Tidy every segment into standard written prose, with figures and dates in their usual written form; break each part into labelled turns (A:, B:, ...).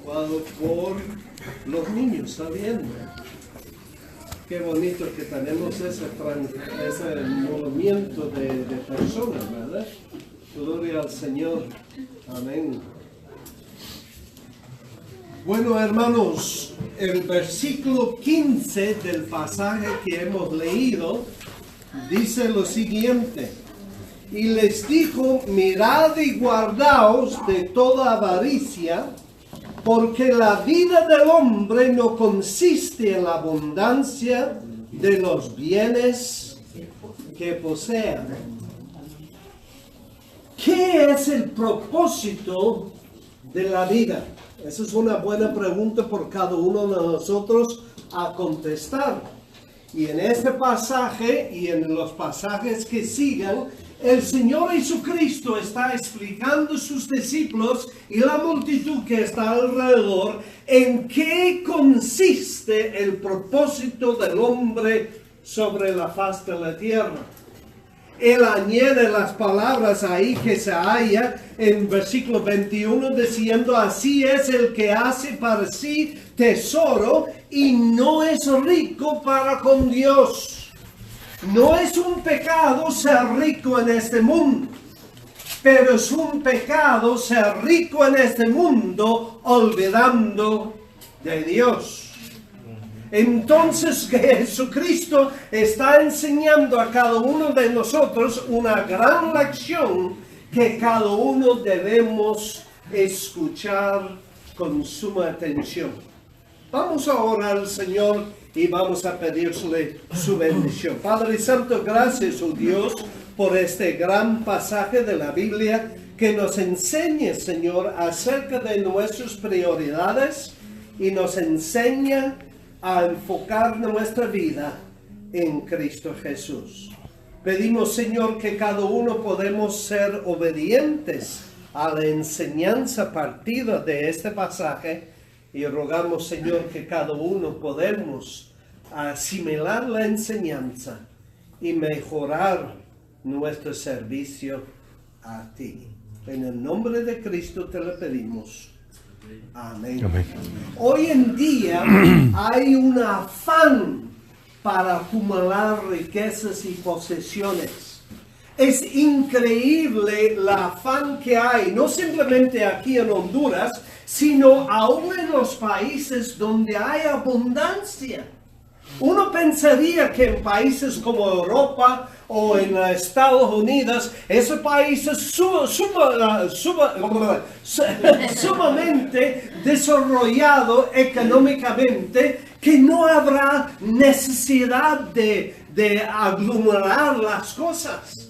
A: por los niños, ¿está bien? Qué bonito que tenemos ese movimiento de personas, ¿verdad? Gloria al Señor. Amén. Bueno, hermanos, el versículo 15 del pasaje que hemos leído dice lo siguiente: y les dijo, mirad y guardaos de toda avaricia, porque la vida del hombre no consiste en la abundancia de los bienes que posea. ¿Qué es el propósito de la vida? Esa es una buena pregunta por cada uno de nosotros a contestar. Y en este pasaje y en los pasajes que sigan, el Señor Jesucristo está explicando a sus discípulos y la multitud que está alrededor en qué consiste el propósito del hombre sobre la faz de la tierra. Él añade las palabras ahí que se halla en versículo 21 diciendo, así es el que hace para sí tesoro y no es rico para con Dios. No es un pecado ser rico en este mundo, pero es un pecado ser rico en este mundo olvidando de Dios. Entonces Jesucristo está enseñando a cada uno de nosotros una gran lección que cada uno debemos escuchar con suma atención. Vamos a orar al Señor y vamos a pedirle su bendición. Padre Santo, gracias, oh Dios, por este gran pasaje de la Biblia que nos enseña, Señor, acerca de nuestras prioridades y nos enseña a enfocar nuestra vida en Cristo Jesús. Pedimos, Señor, que cada uno podemos ser obedientes a la enseñanza partida de este pasaje y rogamos, Señor, que cada uno podemos asimilar la enseñanza y mejorar nuestro servicio a ti. En el nombre de Cristo te lo pedimos. Amén. Amén. Hoy en día hay un afán para acumular riquezas y posesiones. Es increíble el afán que hay, no simplemente aquí en Honduras, sino aún en los países donde hay abundancia. Uno pensaría que en países como Europa o en Estados Unidos, esos países sumamente desarrollados económicamente, que no habrá necesidad de aglomerar las cosas.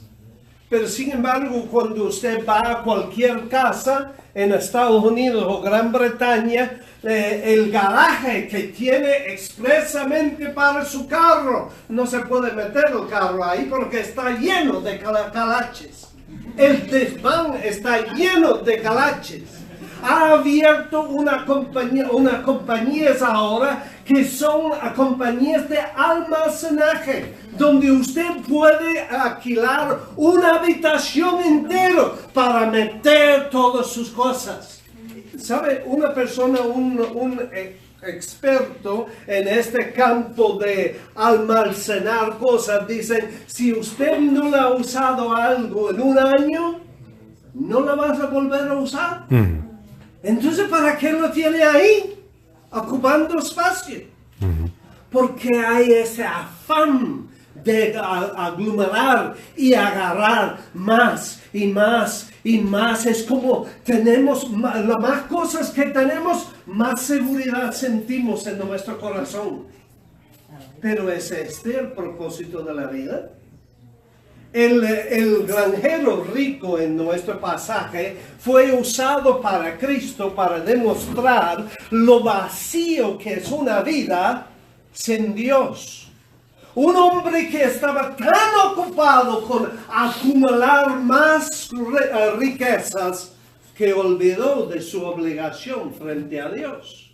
A: Pero sin embargo, cuando usted va a cualquier casa en Estados Unidos o Gran Bretaña, el garaje que tiene expresamente para su carro, no se puede meter el carro ahí porque está lleno de calaches. El desván está lleno de calaches. Ha abierto unas compañías ahora que son compañías de almacenaje, donde usted puede alquilar una habitación entera para meter todas sus cosas. ¿Sabe? Una persona, un experto en este campo de almacenar cosas, dicen, si usted no le ha usado algo en un año, no la vas a volver a usar. Entonces, ¿para qué lo tiene ahí? Ocupando espacio. Porque hay ese afán de aglomerar y agarrar más y más y más. Es como tenemos las más cosas que tenemos, más seguridad sentimos en nuestro corazón. Pero ¿es este el propósito de la vida? El granjero rico en nuestro pasaje fue usado para Cristo para demostrar lo vacío que es una vida sin Dios. Un hombre que estaba tan ocupado con acumular más riquezas que olvidó de su obligación frente a Dios.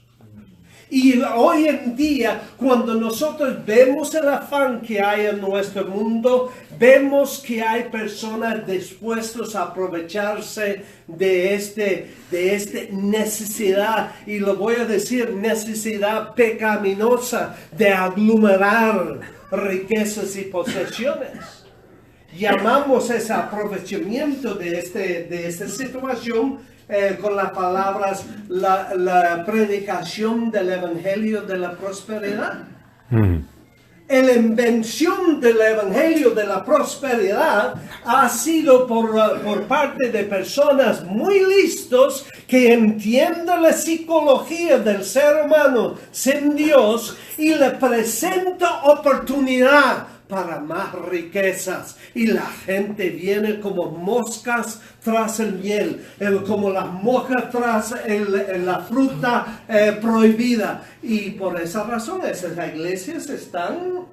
A: Y hoy en día, cuando nosotros vemos el afán que hay en nuestro mundo, vemos que hay personas dispuestas a aprovecharse de esta necesidad, y lo voy a decir, necesidad pecaminosa de aglomerar riquezas y posesiones. Llamamos ese aprovechamiento de esta situación con las palabras la predicación del evangelio de la prosperidad. La invención del evangelio de la prosperidad ha sido por parte de personas muy listos que entienden la psicología del ser humano sin Dios y le presenta oportunidad para más riquezas, y la gente viene como moscas tras el miel, como las moscas tras la fruta prohibida, y por esa razón esas iglesias están,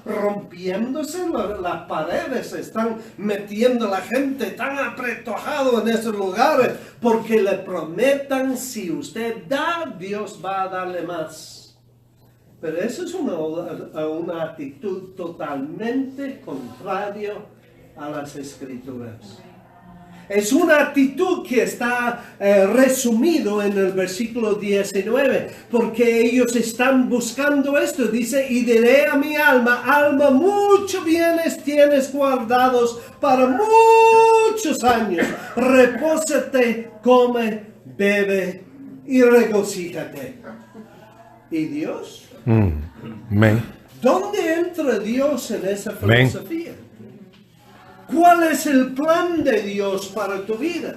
A: rompiéndose las paredes, están metiendo a la gente tan apretojado en esos lugares, porque le prometan, si usted da, Dios va a darle más. Pero eso es una actitud totalmente contraria a las Escrituras. Es una actitud que está resumido en el versículo 19, porque ellos están buscando esto. Dice, y diré a mi alma, alma, muchos bienes tienes guardados para muchos años. Repósate, come, bebe y regocíjate. ¿Y Dios?
B: Amén.
A: ¿Dónde entra Dios en esa filosofía? ¿Cuál es el plan de Dios para tu vida?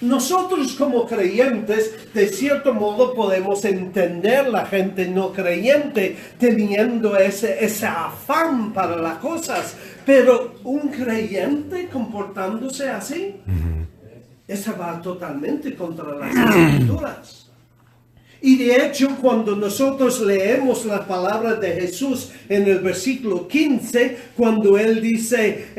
A: Nosotros como creyentes, de cierto modo, podemos entender la gente no creyente teniendo ese afán para las cosas, pero un creyente comportándose así, eso va totalmente contra las Escrituras. Y de hecho, cuando nosotros leemos las palabras de Jesús en el versículo 15, cuando Él dice,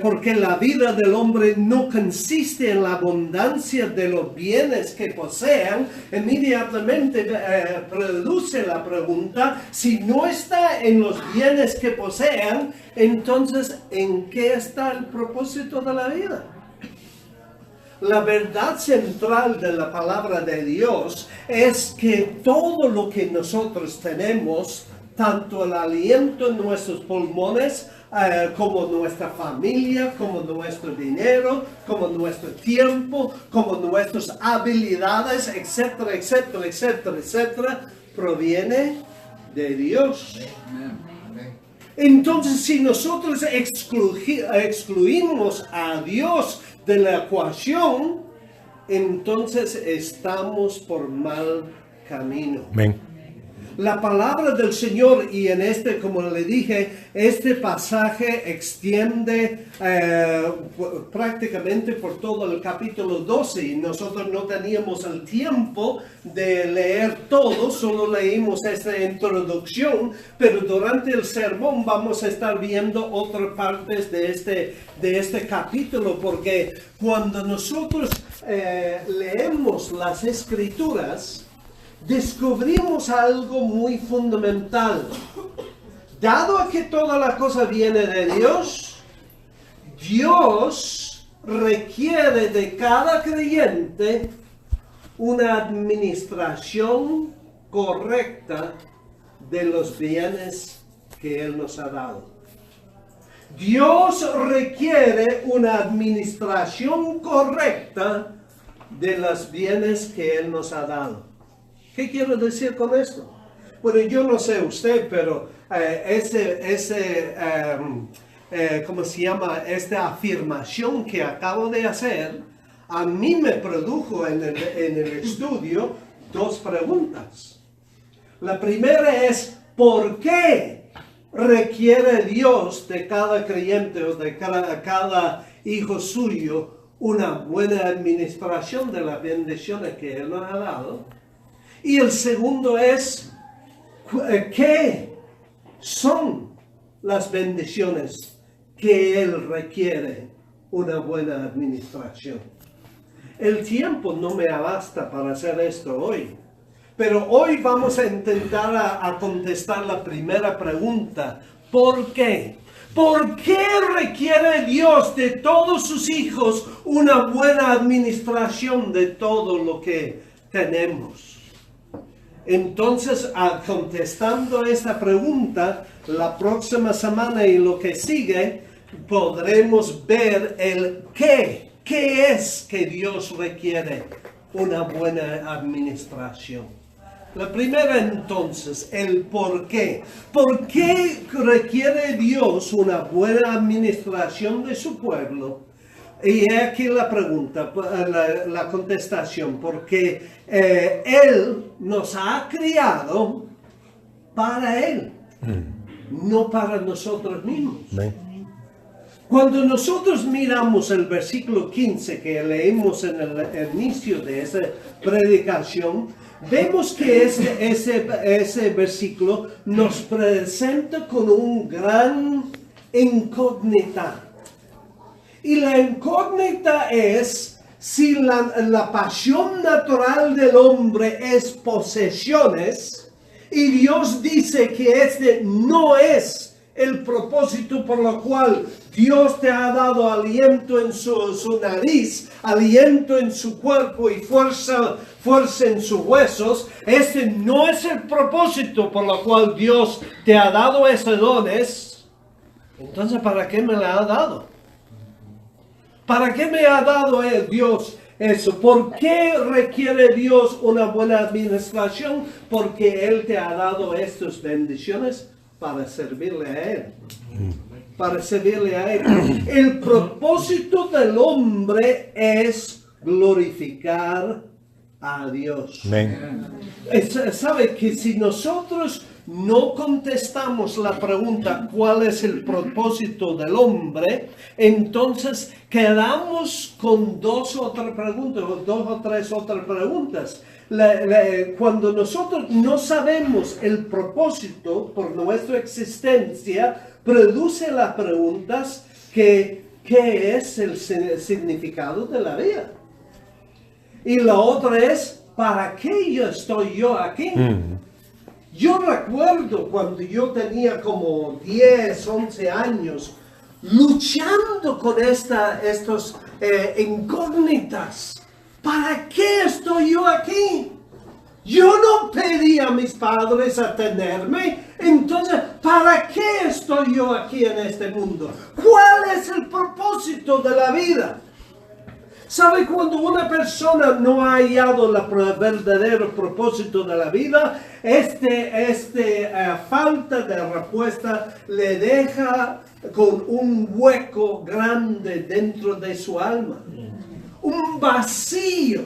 A: porque la vida del hombre no consiste en la abundancia de los bienes que posean, inmediatamente produce la pregunta, si no está en los bienes que posean, entonces, ¿en qué está el propósito de la vida? La verdad central de la palabra de Dios es que todo lo que nosotros tenemos, tanto el aliento en nuestros pulmones, como nuestra familia, como nuestro dinero, como nuestro tiempo, como nuestras habilidades, etcétera, etcétera, etcétera, etcétera, proviene de Dios. Entonces, si nosotros excluimos a Dios de la ecuación, entonces estamos por mal camino.
B: Amén.
A: La palabra del Señor, y en como le dije, este pasaje extiende prácticamente por todo el capítulo 12, y nosotros no teníamos el tiempo de leer todo, solo leímos esta introducción, pero durante el sermón vamos a estar viendo otras partes de este capítulo, porque cuando nosotros leemos las Escrituras, descubrimos algo muy fundamental. Dado a que toda la cosa viene de Dios, Dios requiere de cada creyente una administración correcta de los bienes que Él nos ha dado. Dios requiere una administración correcta de los bienes que Él nos ha dado. ¿Qué quiero decir con esto? Bueno, yo no sé usted, pero ¿cómo se llama? Esta afirmación que acabo de hacer, a mí me produjo en el estudio dos preguntas. La primera es, ¿por qué requiere Dios de cada creyente o de cada hijo suyo una buena administración de las bendiciones que Él nos ha dado? Y el segundo es, ¿qué son las bendiciones que Él requiere una buena administración? El tiempo no me basta para hacer esto hoy, Pero hoy vamos a intentar a contestar la primera pregunta. ¿Por qué? ¿Por qué requiere Dios de todos sus hijos una buena administración de todo lo que tenemos? Entonces, contestando esta pregunta, la próxima semana y lo que sigue, podremos ver el qué. ¿Qué es que Dios requiere una buena administración? La primera entonces, el por qué. ¿Por qué requiere Dios una buena administración de su pueblo? Y aquí la pregunta, la contestación, porque Él nos ha criado para Él, no para nosotros mismos. Cuando nosotros miramos el versículo 15 que leímos en el inicio de esa predicación, vemos que ese versículo nos presenta con un gran incógnita. Y la incógnita es si la pasión natural del hombre es posesiones, y Dios dice que este no es el propósito por lo cual Dios te ha dado aliento en su nariz, aliento en su cuerpo y fuerza en sus huesos. Este no es el propósito por lo cual Dios te ha dado esos dones. Entonces, ¿para qué me la ha dado? ¿Para qué me ha dado Dios eso? ¿Por qué requiere Dios una buena administración? Porque Él te ha dado estas bendiciones para servirle a Él. Para servirle a Él. El propósito del hombre es glorificar a Dios. ¿Sabe que si nosotros no contestamos la pregunta ¿cuál es el propósito del hombre? Entonces quedamos con dos o tres otras preguntas. Cuando nosotros no sabemos el propósito por nuestra existencia, produce las preguntas ¿qué es el significado de la vida? Y la otra es ¿para qué estoy yo aquí? Yo recuerdo cuando yo tenía como 10, 11 años, luchando con estos incógnitas. ¿Para qué estoy yo aquí? Yo no pedí a mis padres a tenerme, entonces, ¿para qué estoy yo aquí en este mundo? ¿Cuál es el propósito de la vida? ¿Sabe cuando una persona no ha hallado el verdadero propósito de la vida? Falta de respuesta le deja con un hueco grande dentro de su alma. Un vacío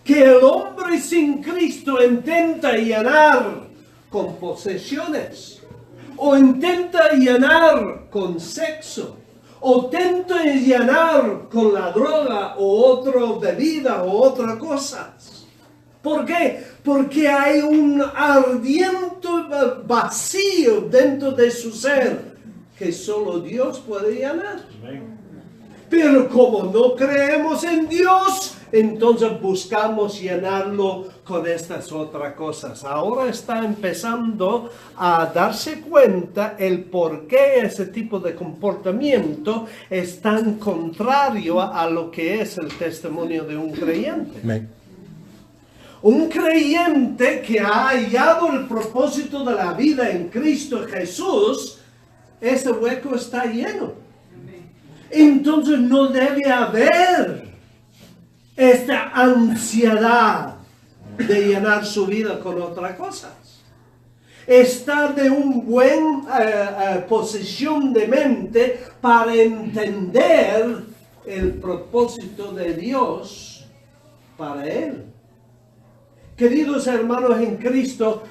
A: que el hombre sin Cristo intenta llenar con posesiones, o intenta llenar con sexo, o intenta llenar con la droga, o otra bebida, o otras cosas. ¿Por qué? Porque hay un ardiente vacío dentro de su ser que solo Dios puede llenar. Pero como no creemos en Dios, entonces buscamos llenarlo con estas otras cosas. Ahora está empezando a darse cuenta el por qué ese tipo de comportamiento es tan contrario a lo que es el testimonio de un creyente. Un creyente que ha hallado el propósito de la vida en Cristo Jesús, ese hueco está lleno. Entonces no debe haber esta ansiedad de llenar su vida con otras cosas. Está de una buena posición de mente para entender el propósito de Dios para él. Queridos hermanos en Cristo,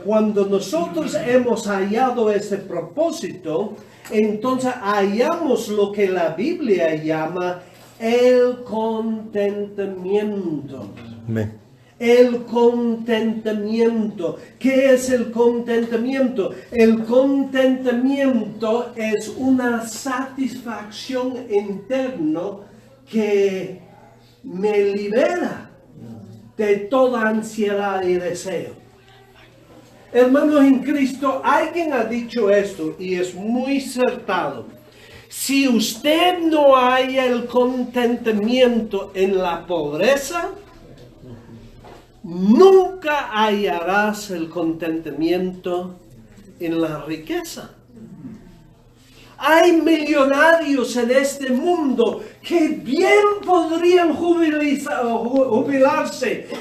A: cuando nosotros hemos hallado ese propósito, entonces hallamos lo que la Biblia llama el contentamiento.
B: Amén.
A: El contentamiento. ¿Qué es el contentamiento? El contentamiento es una satisfacción interna que me libera de toda ansiedad y deseo. Hermanos en Cristo, alguien ha dicho esto y es muy acertado. Si usted no halla el contentamiento en la pobreza, nunca hallarás el contentamiento en la riqueza. Hay millonarios en este mundo que bien podrían jubilarse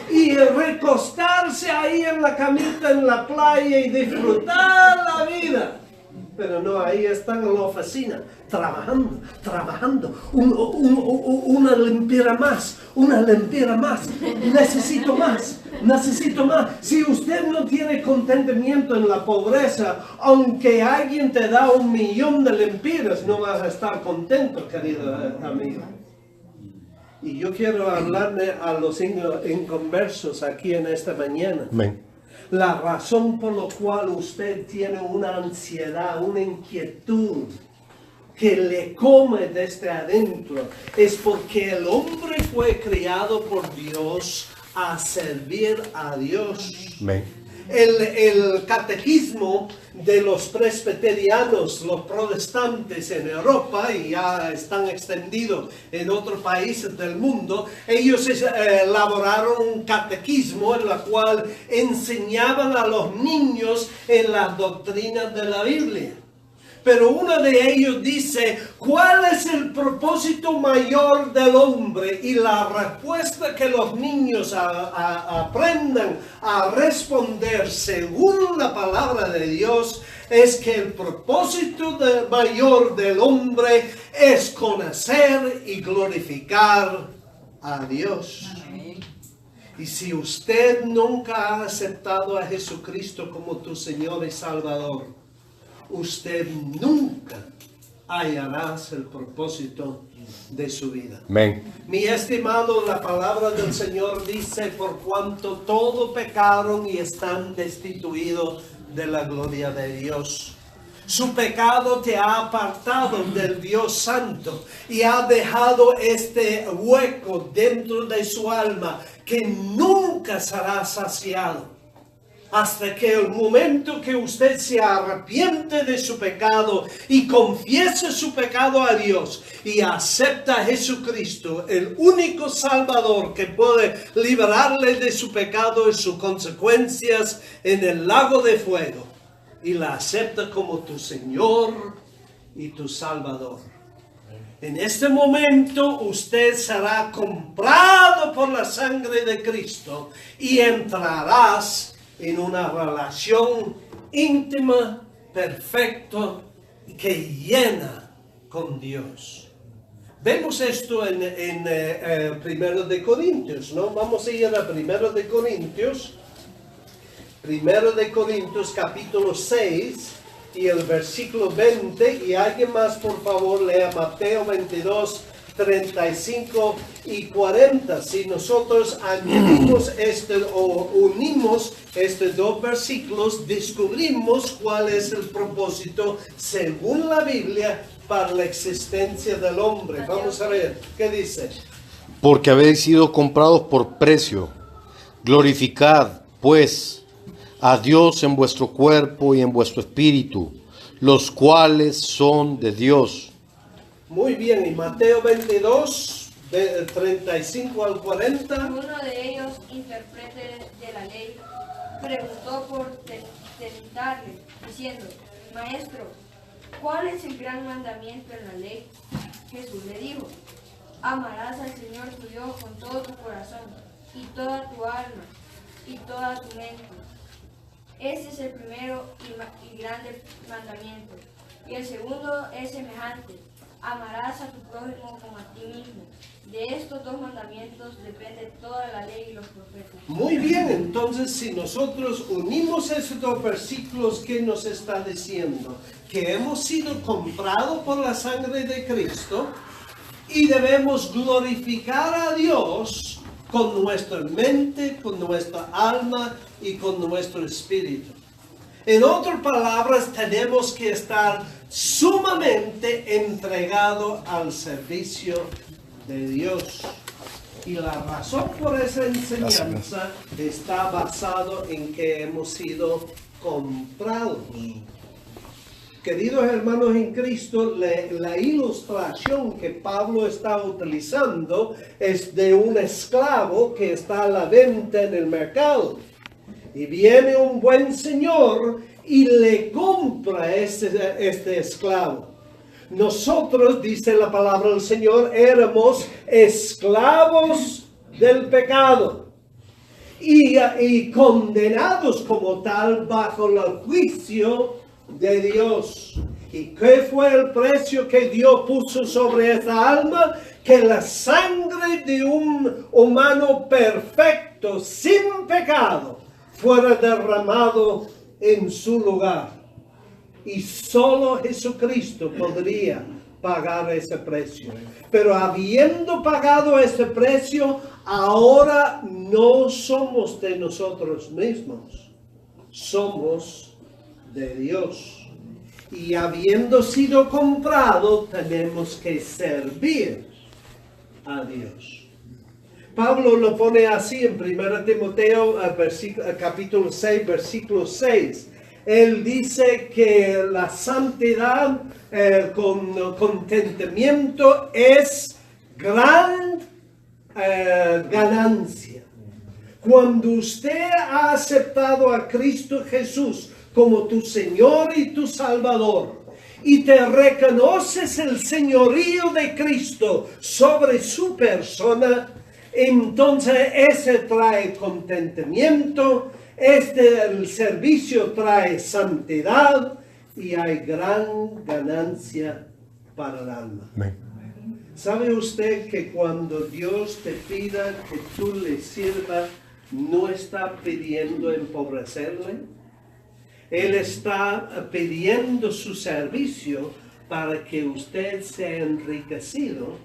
A: y recostarse ahí en la camita en la playa y disfrutar la vida. Pero no, ahí están en la oficina, trabajando, una limpieza más, necesito más. Si usted no tiene contentamiento en la pobreza, aunque alguien te da 1 millón de lempiras, no vas a estar contento, querido amigo. Y yo quiero hablarle a los inconversos aquí en esta mañana.
B: Amén.
A: La razón por la cual usted tiene una ansiedad, una inquietud que le come desde adentro, es porque el hombre fue creado por Dios a servir a Dios.
B: Amén.
A: El catecismo de los presbiterianos, los protestantes en Europa, y ya están extendidos en otros países del mundo, ellos elaboraron un catecismo en el cual enseñaban a los niños en las doctrinas de la Biblia. Pero uno de ellos dice, ¿cuál es el propósito mayor del hombre? Y la respuesta que los niños aprendan a responder según la palabra de Dios es que el propósito mayor del hombre es conocer y glorificar a Dios. Y si usted nunca ha aceptado a Jesucristo como tu Señor y Salvador, usted nunca hallarás el propósito de su vida.
B: Amén.
A: Mi estimado, la palabra del Señor dice, por cuanto todos pecaron y están destituidos de la gloria de Dios. Su pecado te ha apartado del Dios Santo y ha dejado este hueco dentro de su alma que nunca será saciado. Hasta que el momento que usted se arrepiente de su pecado y confiese su pecado a Dios y acepta a Jesucristo, el único Salvador que puede liberarle de su pecado y sus consecuencias en el lago de fuego, y la acepta como tu Señor y tu Salvador. En este momento usted será comprado por la sangre de Cristo y entrarás en una relación íntima, perfecta, que llena con Dios. Vemos esto en 1 de Corintios, ¿no? Vamos a ir a 1 de Corintios. 1 de Corintios capítulo 6 y el versículo 20. Y alguien más, por favor, lea Mateo 22, 35 y 40. Si nosotros añadimos o unimos estos dos versículos, descubrimos cuál es el propósito según la Biblia para la existencia del hombre. Vamos a ver qué dice.
B: Porque habéis sido comprados por precio. Glorificad, pues, a Dios en vuestro cuerpo y en vuestro espíritu, los cuales son de Dios.
A: Muy bien, y Mateo 22, de 35 al 40.
C: Uno de ellos, intérprete de la ley, preguntó por tentarle, diciendo, Maestro, ¿cuál es el gran mandamiento en la ley? Jesús le dijo, amarás al Señor tu Dios con todo tu corazón, y toda tu alma, y toda tu mente. Este es el primero y grande mandamiento. Y el segundo es semejante. Amarás a tu prójimo como a ti mismo. De estos dos mandamientos depende toda la ley y los profetas.
A: Muy bien, entonces si nosotros unimos esos dos versículos, ¿qué nos está diciendo? Que hemos sido comprados por la sangre de Cristo y debemos glorificar a Dios con nuestra mente, con nuestra alma y con nuestro espíritu. En otras palabras, tenemos que estar sumamente entregados al servicio de Dios. Y la razón por esa enseñanza está basado en que hemos sido comprados. Queridos hermanos en Cristo, la ilustración que Pablo está utilizando es de un esclavo que está a la venta en el mercado. Y viene un buen señor y le compra este esclavo. Nosotros, dice la palabra del Señor, éramos esclavos del pecado y condenados como tal bajo el juicio de Dios. ¿Y qué fue el precio que Dios puso sobre esta alma? Que la sangre de un humano perfecto, sin pecado, fuera derramado en su lugar. Y solo Jesucristo podría pagar ese precio. Pero habiendo pagado ese precio, ahora no somos de nosotros mismos. Somos de Dios. Y habiendo sido comprado, tenemos que servir a Dios. Pablo lo pone así en 1 Timoteo capítulo 6, versículo 6. Él dice que la santidad con contentamiento es gran ganancia. Cuando usted ha aceptado a Cristo Jesús como tu Señor y tu Salvador, y te reconoces el señorío de Cristo sobre su persona, entonces ese trae contentamiento. El servicio trae santidad y hay gran ganancia para el alma.
B: Amén.
A: ¿Sabe usted que cuando Dios te pida que tú le sirvas, no está pidiendo empobrecerle? Él está pidiendo su servicio para que usted sea enriquecido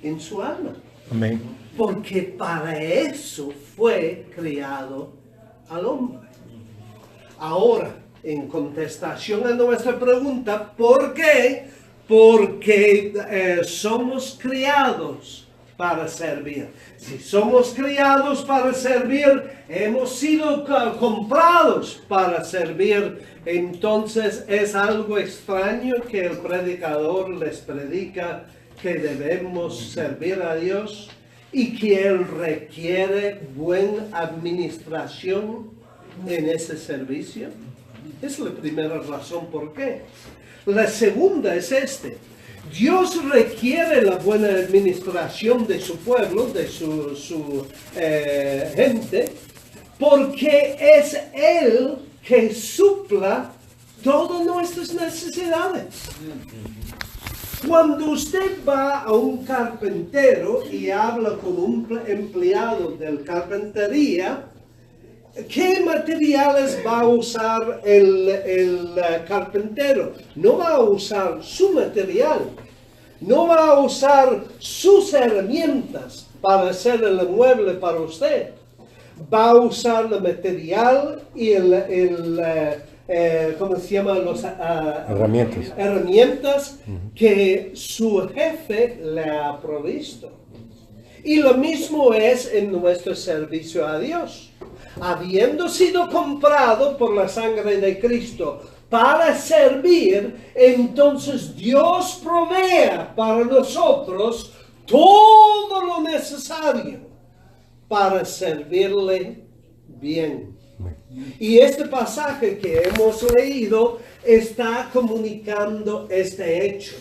A: en su alma.
B: Amén.
A: Porque para eso fue creado al hombre. Ahora, en contestación a nuestra pregunta, ¿por qué? Porque somos criados para servir. Si somos criados para servir, hemos sido comprados para servir, entonces es algo extraño que el predicador les predica que debemos servir a Dios y que Él requiere buena administración en ese servicio. Esa es la primera razón por qué. La segunda es Dios requiere la buena administración de su pueblo, de su gente, porque es Él que supla todas nuestras necesidades. Cuando usted va a un carpintero y habla con un empleado de carpintería, ¿qué materiales va a usar el carpintero? No va a usar su material, no va a usar sus herramientas para hacer el mueble para usted. Va a usar el material y ¿cómo se llama? Herramientas que su jefe le ha provisto. Y lo mismo es en nuestro servicio a Dios. Habiendo sido comprado por la sangre de Cristo para servir, entonces Dios provee para nosotros todo lo necesario para servirle bien. Y este pasaje que hemos leído está comunicando este hecho.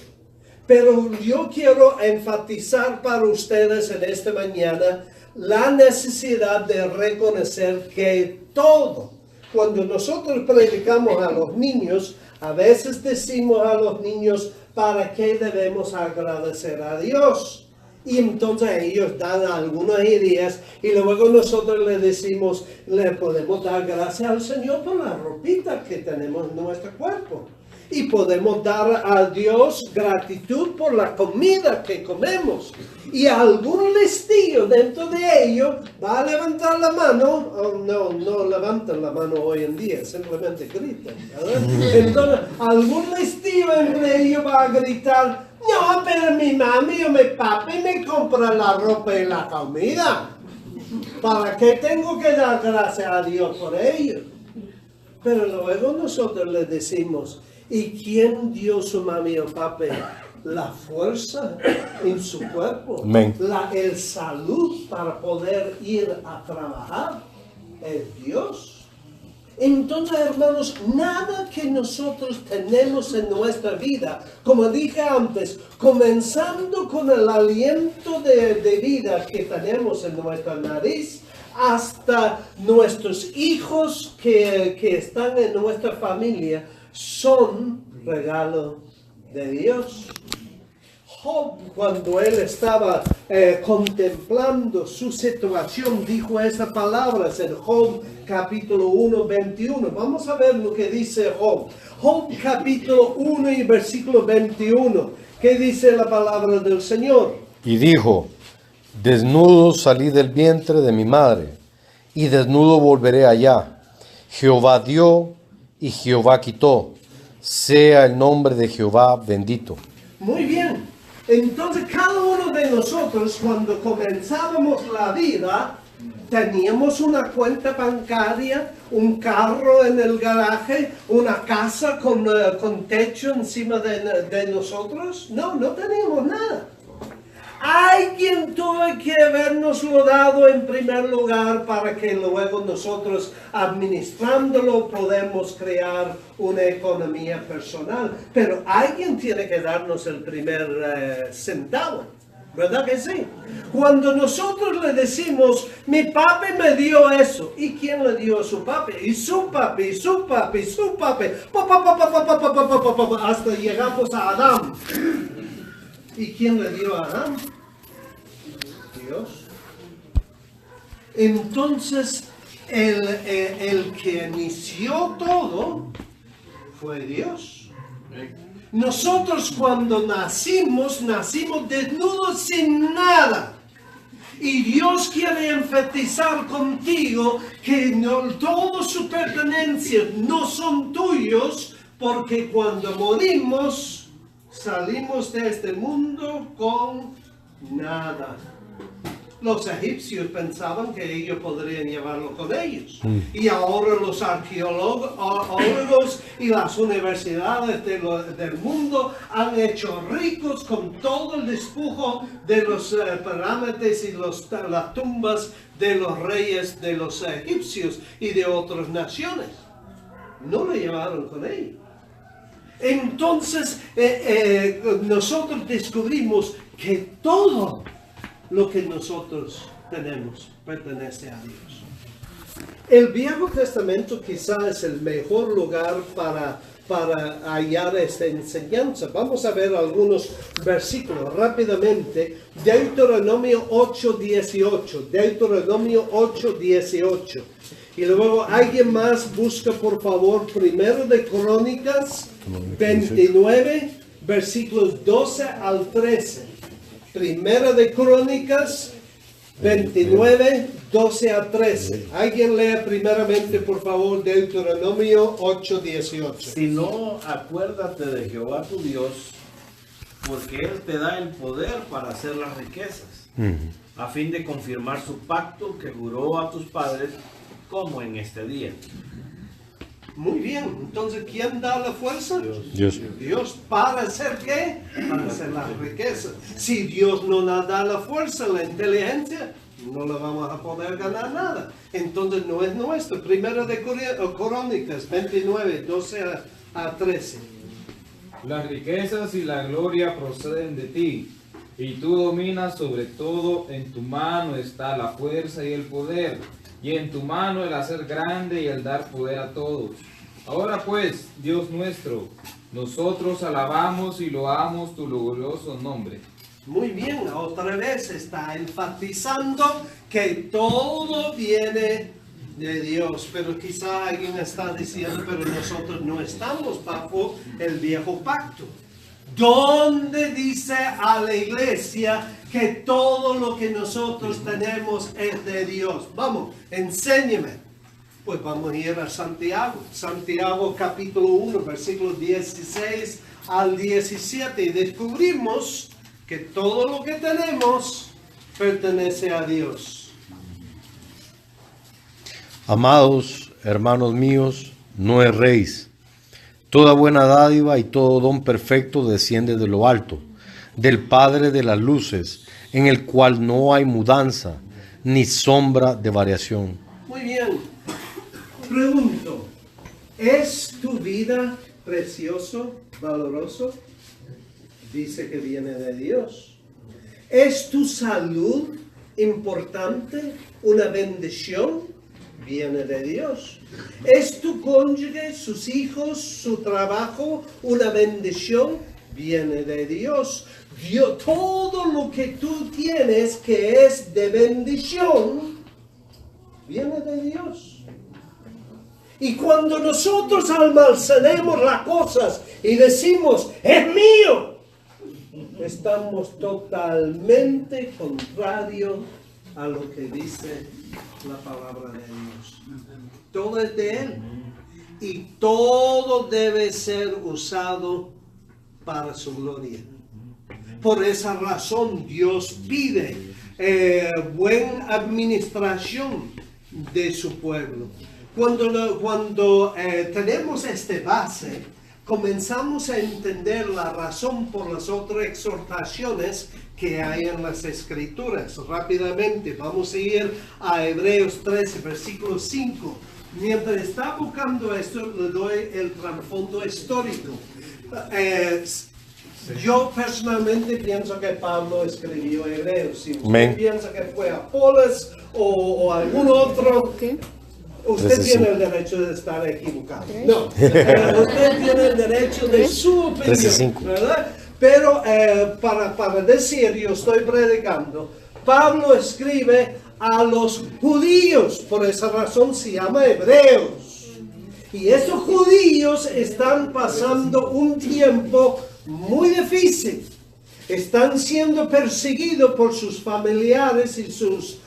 A: Pero yo quiero enfatizar para ustedes en esta mañana la necesidad de reconocer que todo, cuando nosotros predicamos a los niños, a veces decimos a los niños para qué debemos agradecer a Dios. Y entonces ellos dan algunas ideas y luego nosotros le decimos, le podemos dar gracias al Señor por la ropita que tenemos en nuestro cuerpo. Y podemos dar a Dios gratitud por la comida que comemos. Y algún listillo dentro de ello va a levantar la mano. Oh, no levantan la mano hoy en día, simplemente gritan, ¿verdad? Entonces, algún listillo entre ellos va a gritar, No, pero mi mami o mi papi me compran la ropa y la comida. ¿Para qué tengo que dar gracias a Dios por ello? Pero luego nosotros le decimos, ¿y quién dio su mami o papi? La fuerza en su cuerpo,
B: Amén.
A: el salud para poder ir a trabajar, es Dios. Entonces, hermanos, nada que nosotros tenemos en nuestra vida, como dije antes, comenzando con el aliento de vida que tenemos en nuestra nariz, hasta nuestros hijos que están en nuestra familia, son regalo de Dios. Job, cuando él estaba contemplando su situación, dijo estas palabras en Job capítulo 1, 21. Vamos a ver lo que dice Job. Job capítulo 1 y versículo 21. ¿Qué dice la palabra del Señor?
B: Y dijo, desnudo salí del vientre de mi madre, y desnudo volveré allá. Jehová dio y Jehová quitó. Sea el nombre de Jehová bendito.
A: Muy bien. Entonces cada uno de nosotros cuando comenzábamos la vida teníamos una cuenta bancaria, un carro en el garaje, una casa con techo encima de nosotros. No teníamos nada. Alguien tuvo que habernoslo dado en primer lugar para que luego nosotros, administrándolo, podemos crear una economía personal. Pero alguien tiene que darnos el primer centavo, ¿verdad que sí? Cuando nosotros le decimos, mi papi me dio eso, ¿y quién le dio a su papi? Y su papi, y su papi, y su papi, hasta llegamos a Adán. ¿Y quién le dio a Adán? Dios. Entonces, el que inició todo fue Dios. Nosotros cuando nacimos desnudos sin nada. Y Dios quiere enfatizar contigo que todas sus pertenencias no son tuyos, porque cuando morimos, salimos de este mundo con nada. Los egipcios pensaban que ellos podrían llevarlo con ellos. Y ahora los arqueólogos y las universidades del mundo han hecho ricos con todo el despojo de los pirámides y las tumbas de los reyes de los egipcios y de otras naciones. No lo llevaron con ellos. Entonces nosotros descubrimos que todo lo que nosotros tenemos pertenece a Dios. El Viejo Testamento quizá es el mejor lugar para hallar esta enseñanza. Vamos a ver algunos versículos rápidamente. Deuteronomio 8:18. Deuteronomio 8:18. Y luego alguien más busca por favor Primero de Crónicas 29, versículos 12 al 13. Primera de Crónicas 29, 12 a 13. Alguien lea primeramente, por favor, Deuteronomio 8, 18.
D: Si no, acuérdate de Jehová tu Dios, porque Él te da el poder para hacer las riquezas, a fin de confirmar su pacto que juró a tus padres, como en este día.
A: Muy bien, entonces, ¿quién da la fuerza?
B: Dios.
A: Dios. ¿Para hacer qué? Para hacer las riquezas. Si Dios no nos da la fuerza, la inteligencia, no le vamos a poder ganar nada. Entonces no es nuestro. Primero de Crónicas 29, 12 a 13.
E: Las riquezas y la gloria proceden de ti, y tú dominas sobre todo. En tu mano está la fuerza y el poder, y en tu mano el hacer grande y el dar poder a todos. Ahora pues, Dios nuestro, nosotros alabamos y loamos tu glorioso nombre.
A: Muy bien, otra vez está enfatizando que todo viene de Dios, pero quizá alguien está diciendo, pero nosotros no estamos bajo el viejo pacto. ¿Dónde dice a la iglesia que todo lo que nosotros tenemos es de Dios? Vamos, enséñeme. Pues vamos a ir a Santiago. Santiago capítulo 1, versículos 16 al 17 y descubrimos que todo lo que tenemos pertenece a Dios.
B: Amados hermanos míos, no erréis. Toda buena dádiva y todo don perfecto desciende de lo alto, del Padre de las luces, en el cual no hay mudanza ni sombra de variación.
A: Muy bien. Pregunto, ¿es tu vida precioso, valoroso? Dice que viene de Dios. ¿Es tu salud importante, una bendición? Viene de Dios. ¿Es tu cónyuge, sus hijos, su trabajo una bendición? Viene de Dios. Todo lo que tú tienes que es de bendición, viene de Dios. Y cuando nosotros almacenemos las cosas y decimos, es mío, estamos totalmente contrario a lo que dice la palabra de Dios. Todo es de Él. Y todo debe ser usado para su gloria. Por esa razón Dios pide buena administración de su pueblo. Cuando tenemos esta base, comenzamos a entender la razón por las otras exhortaciones que hay en las Escrituras. Rápidamente, vamos a ir a Hebreos 13, versículo 5. Mientras está buscando esto, le doy el trasfondo histórico. Yo personalmente pienso que Pablo escribió Hebreos. Si usted piensa que fue Apolos o algún otro, usted tiene el derecho de estar equivocado. No, usted tiene el derecho de su opinión, ¿verdad? Pero para decir, yo estoy predicando, Pablo escribe a los judíos, por esa razón se llama Hebreos. Y esos judíos están pasando un tiempo muy difícil. Están siendo perseguidos por sus familiares y sus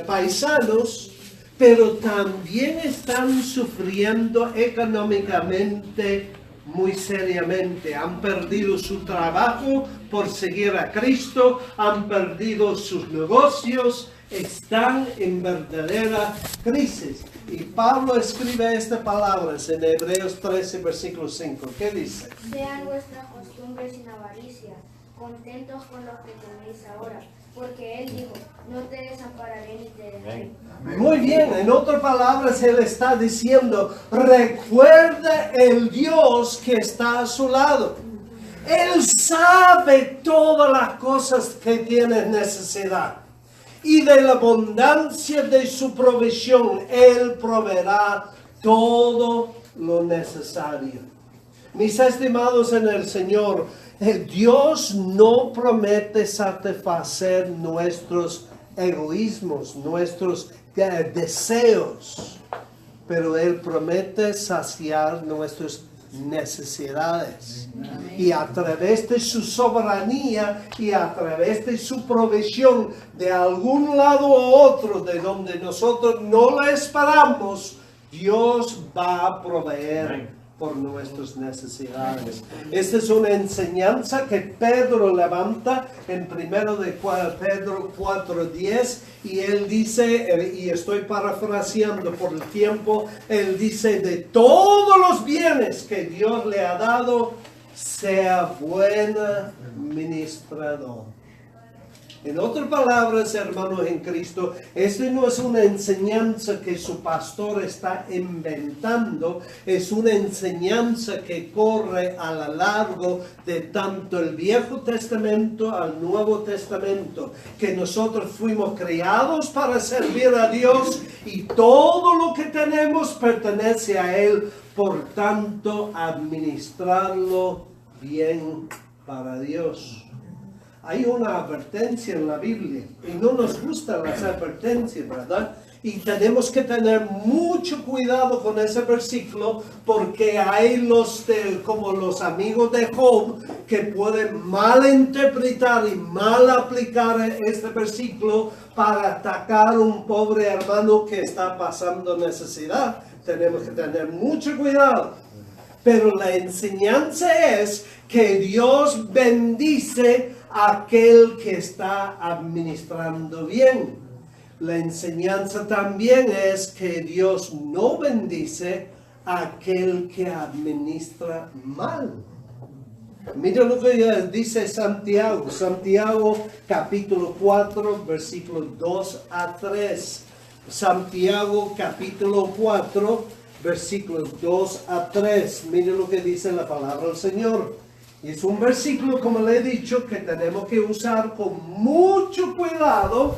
A: paisanos, pero también están sufriendo económicamente muy seriamente. Han perdido su trabajo por seguir a Cristo, han perdido sus negocios, están en verdadera crisis. Y Pablo escribe estas palabras en Hebreos 13, versículo 5. ¿Qué dice?
F: Sean vuestras costumbres sin avaricia, contentos con lo que tenéis ahora, porque Él dijo, no te desampararé ni te dejaré.
A: Muy bien, en otras palabras, Él está diciendo, recuerda el Dios que está a su lado. Él sabe todas las cosas que tienes necesidad. Y de la abundancia de su provisión, Él proveerá todo lo necesario. Mis estimados en el Señor, Dios no promete satisfacer nuestros egoísmos, nuestros deseos, pero Él promete saciar nuestras necesidades. Y a través de su soberanía y a través de su provisión de algún lado u otro de donde nosotros no la esperamos, Dios va a proveer por nuestras necesidades. Esta es una enseñanza que Pedro levanta en 1 de Pedro 4:10, y él dice, y estoy parafraseando por el tiempo, él dice, de todos los bienes que Dios le ha dado, sea buen administrador. En otras palabras, hermanos en Cristo, esta no es una enseñanza que su pastor está inventando, es una enseñanza que corre a lo largo de tanto el Viejo Testamento al Nuevo Testamento, que nosotros fuimos creados para servir a Dios y todo lo que tenemos pertenece a Él, por tanto, administrarlo bien para Dios. Hay una advertencia en la Biblia y no nos gustan las advertencias, ¿verdad? Y tenemos que tener mucho cuidado con ese versículo, porque hay como los amigos de Job que pueden malinterpretar y mal aplicar este versículo para atacar a un pobre hermano que está pasando necesidad. Tenemos que tener mucho cuidado. Pero la enseñanza es que Dios bendice a aquel que está administrando bien. La enseñanza también es que Dios no bendice a aquel que administra mal. Mira lo que dice Santiago. Santiago capítulo 4, versículos 2 a 3. Santiago capítulo 4, versículos 2 a 3. Mire lo que dice la palabra del Señor. Y es un versículo, como le he dicho, que tenemos que usar con mucho cuidado,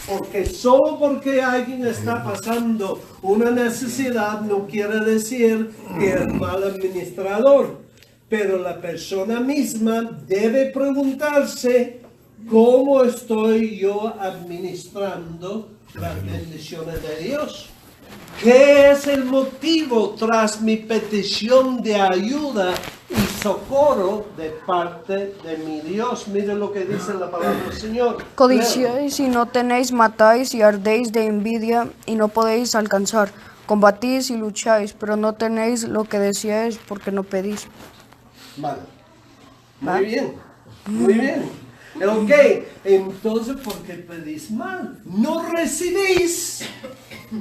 A: porque solo porque alguien está pasando una necesidad no quiere decir que es mal administrador. Pero la persona misma debe preguntarse, ¿cómo estoy yo administrando las bendiciones de Dios? ¿Qué es el motivo tras mi petición de ayuda y socorro de parte de mi Dios? Miren lo que dice la palabra del Señor.
G: Codiciáis y no tenéis, matáis y ardéis de envidia y no podéis alcanzar. Combatís y lucháis, pero no tenéis lo que deseáis porque no pedís.
A: Vale.
G: ¿Va?
A: Muy bien. Muy bien. Ok, entonces, ¿por qué pedís mal? No recibís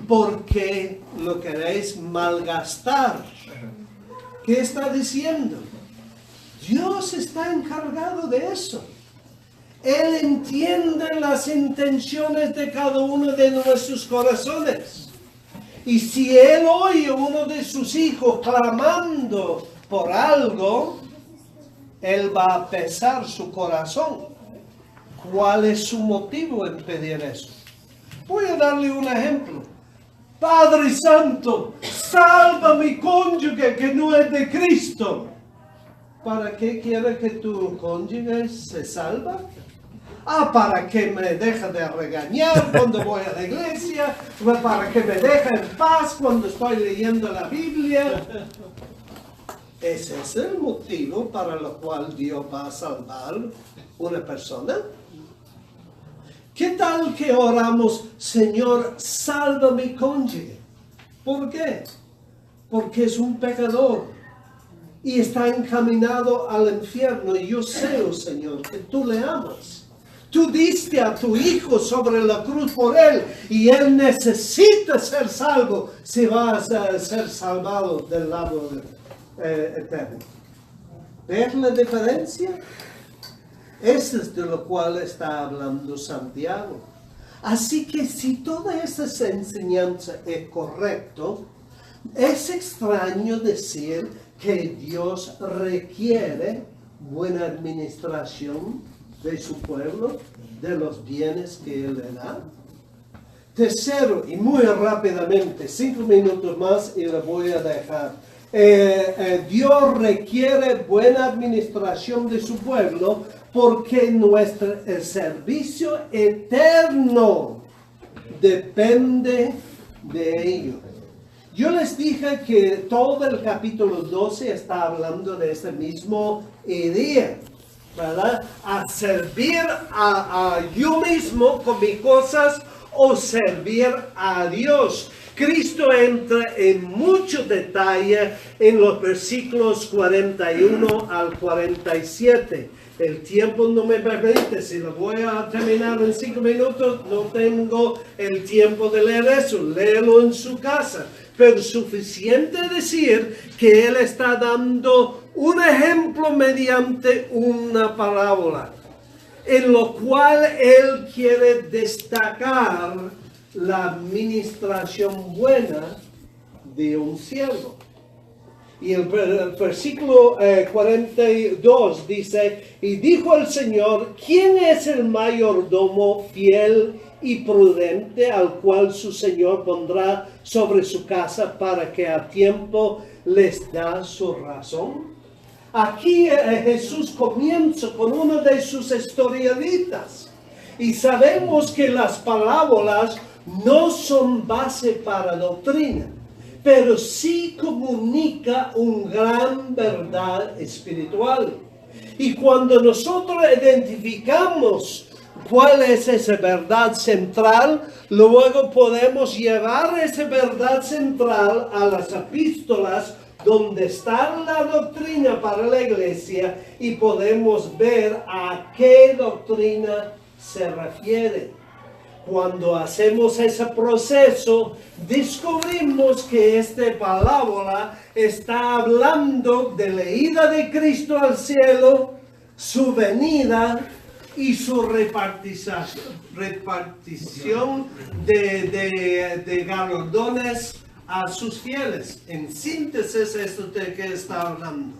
A: porque lo queréis malgastar. ¿Qué está diciendo? Dios está encargado de eso. Él entiende las intenciones de cada uno de nuestros corazones. Y si Él oye a uno de sus hijos clamando por algo, Él va a pesar su corazón. ¿Cuál es su motivo en pedir eso? Voy a darle un ejemplo. Padre Santo, salva a mi cónyuge que no es de Cristo. ¿Para qué quiere que tu cónyuge se salva? Para que me deje de regañar cuando voy a la iglesia, para que me deje en paz cuando estoy leyendo la Biblia. ¿Ese es el motivo para el cual Dios va a salvar una persona? ¿Qué tal que oramos, Señor, salva a mi cónyuge? ¿Por qué? Porque es un pecador y está encaminado al infierno. Y yo sé, oh Señor, que tú le amas. Tú diste a tu hijo sobre la cruz por él y él necesita ser salvo si va a ser salvado del lago eterno. ¿Ves la diferencia? Eso es de lo cual está hablando Santiago. Así que si toda esa enseñanza es correcto, es extraño decir que Dios requiere buena administración de su pueblo, de los bienes que Él le da. Tercero, y muy rápidamente, 5 minutos más y le voy a dejar. Dios requiere buena administración de su pueblo porque el servicio eterno depende de ello. Yo les dije que todo el capítulo 12 está hablando de ese mismo idea, ¿verdad? A servir a yo mismo con mis cosas o servir a Dios. Cristo entra en mucho detalle en los versículos 41 al 47. El tiempo no me permite, si lo voy a terminar en 5 minutos, no tengo el tiempo de leer eso. Léelo en su casa. Pero suficiente decir que Él está dando un ejemplo mediante una parábola, en lo cual Él quiere destacar la administración buena de un siervo. Y el versículo 42 dice, y dijo el Señor, ¿quién es el mayordomo fiel y prudente al cual su Señor pondrá sobre su casa para que a tiempo les da su razón? Aquí Jesús comienza con una de sus historiaditas. Y sabemos que las parábolas no son base para doctrina, pero sí comunica una gran verdad espiritual. Y cuando nosotros identificamos cuál es esa verdad central, luego podemos llevar esa verdad central a las epístolas donde está la doctrina para la iglesia y podemos ver a qué doctrina se refiere. Cuando hacemos ese proceso, descubrimos que esta parábola está hablando de la ida de Cristo al cielo, su venida y su repartición de galardones a sus fieles. En síntesis, esto de que está hablando.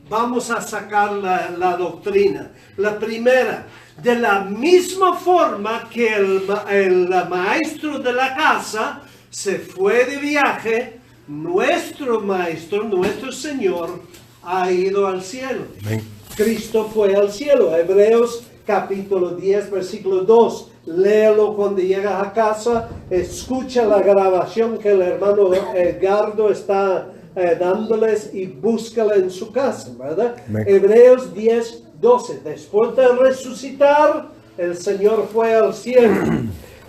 A: Vamos a sacar la doctrina. La primera, de la misma forma que el maestro de la casa se fue de viaje, nuestro maestro, nuestro Señor, ha ido al cielo.
B: Amén.
A: Cristo fue al cielo. Hebreos capítulo 10, versículo 2. Léelo cuando llegas a casa. Escucha la grabación que el hermano Edgardo está dándoles y búscala en su casa, ¿verdad?
B: Amén.
A: Hebreos 10, 12. Después de resucitar, el Señor fue al cielo.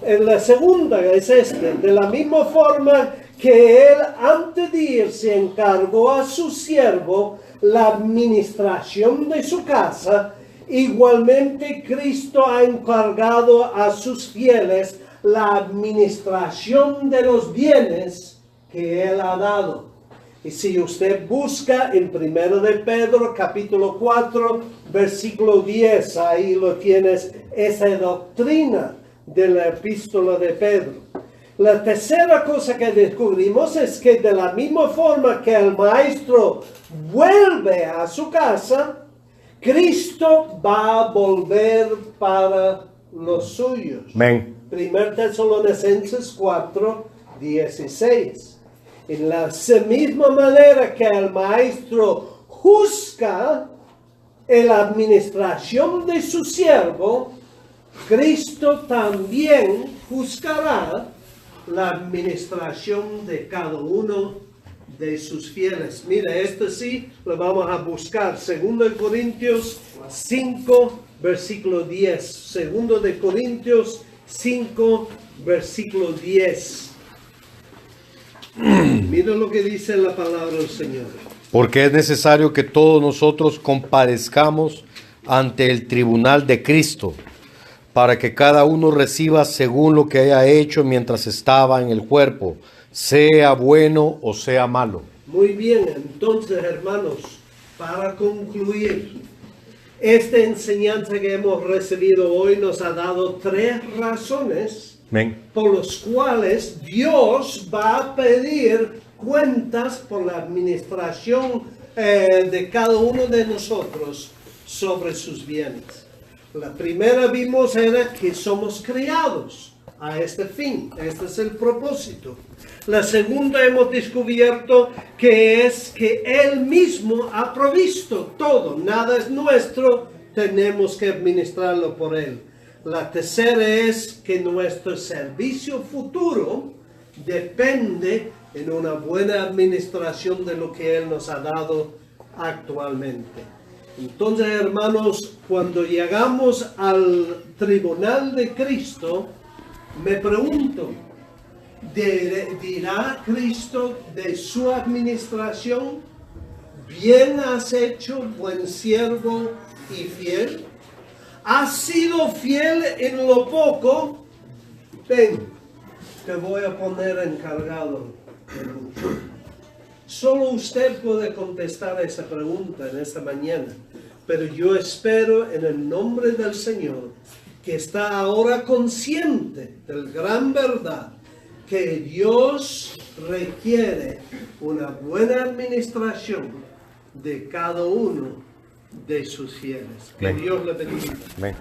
A: En la segunda es de la misma forma que Él antes de irse encargó a su siervo la administración de su casa, igualmente Cristo ha encargado a sus fieles la administración de los bienes que Él ha dado. Y si usted busca en 1 de Pedro capítulo 4 versículo 10, ahí lo tienes, esa doctrina de la epístola de Pedro. La tercera cosa que descubrimos es que de la misma forma que el maestro vuelve a su casa, Cristo va a volver para los suyos.
B: Amén.
A: 1 Tesalonicenses 4, 16. En la misma manera que el maestro juzga la administración de su siervo, Cristo también juzgará la administración de cada uno de sus fieles. Mira, esto sí lo vamos a buscar. 2 Corintios 5, versículo 10. 2 de Corintios 5, versículo 10. Mira lo que dice la palabra del Señor.
B: Porque es necesario que todos nosotros comparezcamos ante el tribunal de Cristo, para que cada uno reciba según lo que haya hecho mientras estaba en el cuerpo, sea bueno o sea malo.
A: Muy bien, entonces, hermanos, para concluir, esta enseñanza que hemos recibido hoy nos ha dado 3 razones
B: Amén.
A: por los cuales Dios va a pedir cuentas por la administración de cada uno de nosotros sobre sus bienes. La primera vimos era que somos creados a este fin. Este es el propósito. La segunda hemos descubierto que es que Él mismo ha provisto todo. Nada es nuestro, tenemos que administrarlo por Él. La tercera es que nuestro servicio futuro depende en una buena administración de lo que Él nos ha dado actualmente. Entonces, hermanos, cuando llegamos al tribunal de Cristo, me pregunto, ¿dirá Cristo de su administración, bien has hecho, buen siervo y fiel? ¿Has sido fiel en lo poco? Ven, te voy a poner encargado de mucho. Solo usted puede contestar esa pregunta en esta mañana, pero yo espero en el nombre del Señor, que está ahora consciente de la gran verdad, que Dios requiere una buena administración de cada uno de sus fieles. Que
B: Amén.
A: Dios le bendiga.
B: Amén.